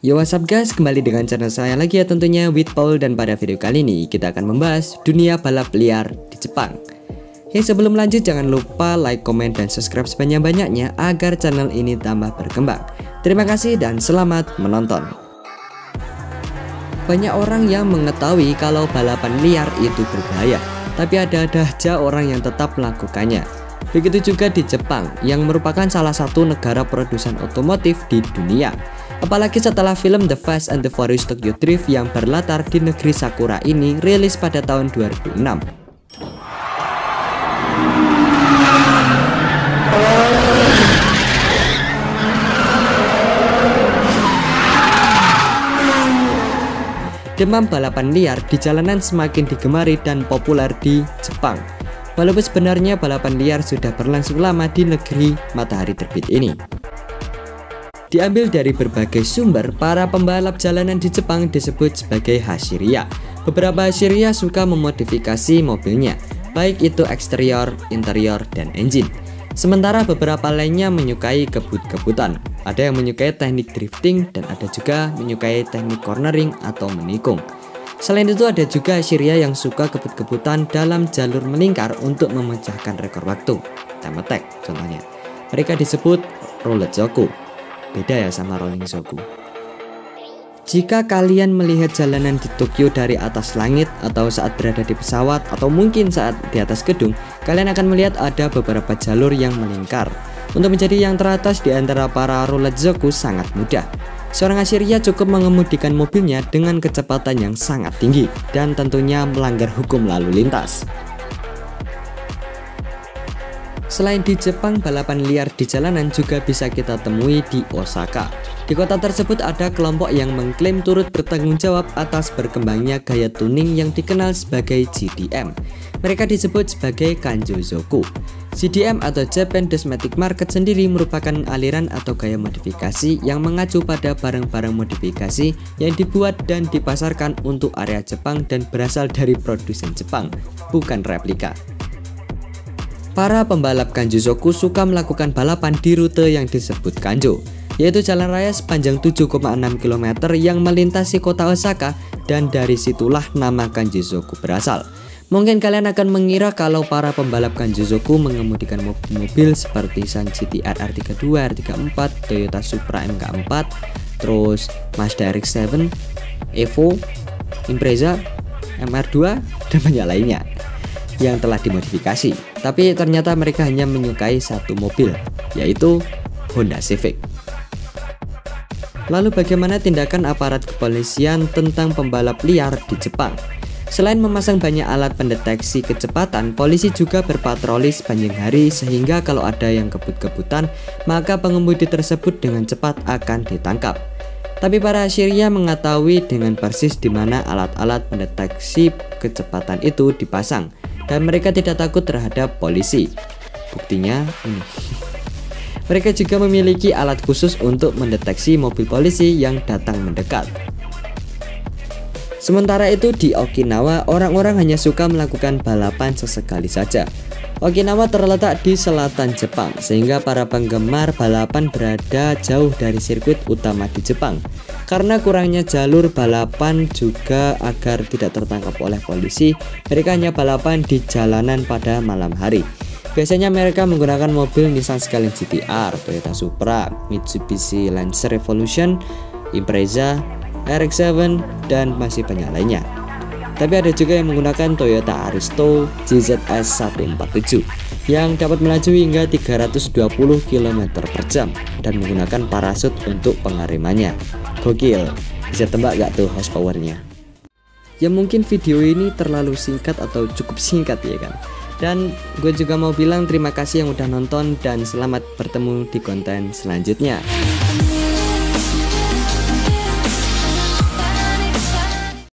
Yo what's up guys, kembali dengan channel saya lagi ya tentunya, with Paul. Dan pada video kali ini kita akan membahas dunia balap liar di Jepang. Sebelum lanjut jangan lupa like, komen, dan subscribe sebanyak-banyaknya agar channel ini tambah berkembang. Terima kasih dan selamat menonton. Banyak orang yang mengetahui kalau balapan liar itu berbahaya, tapi ada aja orang yang tetap melakukannya. Begitu juga di Jepang yang merupakan salah satu negara produsen otomotif di dunia. Apalagi setelah film The Fast and the Furious Tokyo Drift yang berlatar di negeri Sakura ini rilis pada tahun 2006. Demam balapan liar di jalanan semakin digemari dan populer di Jepang. Walaupun sebenarnya balapan liar sudah berlangsung lama di negeri matahari terbit ini. Diambil dari berbagai sumber, para pembalap jalanan di Jepang disebut sebagai Hashiria. Beberapa Hashiria suka memodifikasi mobilnya, baik itu eksterior, interior, dan engine. Sementara beberapa lainnya menyukai kebut-kebutan. Ada yang menyukai teknik drifting dan ada juga menyukai teknik cornering atau menikung. Selain itu ada juga Hashiria yang suka kebut-kebutan dalam jalur melingkar untuk memecahkan rekor waktu, time attack contohnya. Mereka disebut Rollerzoku. Beda ya sama Rolling Zoku. Jika kalian melihat jalanan di Tokyo dari atas langit atau saat berada di pesawat atau mungkin saat di atas gedung, kalian akan melihat ada beberapa jalur yang melingkar. Untuk menjadi yang teratas di antara para Rollerzoku sangat mudah. Seorang Hashiria cukup mengemudikan mobilnya dengan kecepatan yang sangat tinggi dan tentunya melanggar hukum lalu lintas. Selain di Jepang, balapan liar di jalanan juga bisa kita temui di Osaka. Di kota tersebut ada kelompok yang mengklaim turut bertanggung jawab atas berkembangnya gaya tuning yang dikenal sebagai JDM. Mereka disebut sebagai Kanjo-zoku. JDM atau Japan Cosmetic Market sendiri merupakan aliran atau gaya modifikasi yang mengacu pada barang-barang modifikasi yang dibuat dan dipasarkan untuk area Jepang dan berasal dari produsen Jepang, bukan replika. Para pembalap Kanjo-zoku suka melakukan balapan di rute yang disebut Kanjo, yaitu jalan raya sepanjang 7,6 km yang melintasi kota Osaka, dan dari situlah nama Kanjo-zoku berasal. Mungkin kalian akan mengira kalau para pembalap Kanjo-zoku mengemudikan mobil-mobil seperti San GT-R R32, R34, Toyota Supra MK4, terus Mazda RX-7, Evo, Impreza, MR2, dan banyak lainnya yang telah dimodifikasi. Tapi ternyata mereka hanya menyukai satu mobil, yaitu Honda Civic. Lalu bagaimana tindakan aparat kepolisian tentang pembalap liar di Jepang? Selain memasang banyak alat pendeteksi kecepatan, polisi juga berpatroli sepanjang hari sehingga kalau ada yang kebut-kebutan, maka pengemudi tersebut dengan cepat akan ditangkap. Tapi para Hashiria mengetahui dengan persis di mana alat-alat pendeteksi kecepatan itu dipasang, dan mereka tidak takut terhadap polisi. Buktinya ini. Mereka juga memiliki alat khusus untuk mendeteksi mobil polisi yang datang mendekat. Sementara itu di Okinawa, orang-orang hanya suka melakukan balapan sesekali saja. Okinawa terletak di selatan Jepang, sehingga para penggemar balapan berada jauh dari sirkuit utama di Jepang. Karena kurangnya jalur balapan juga agar tidak tertangkap oleh polisi, mereka hanya balapan di jalanan pada malam hari. Biasanya mereka menggunakan mobil Nissan Scalene GT-R, Toyota Supra, Mitsubishi Lancer Revolution, Impreza, RX-7, dan masih banyak lainnya. Tapi ada juga yang menggunakan Toyota Aristo GZS 147 yang dapat melaju hingga 320 km per jam dan menggunakan parasut untuk pengeremannya. Gokil, bisa tebak gak tuh horsepowernya? Ya mungkin video ini terlalu singkat atau cukup singkat ya kan. Dan gue juga mau bilang terima kasih yang udah nonton dan selamat bertemu di konten selanjutnya.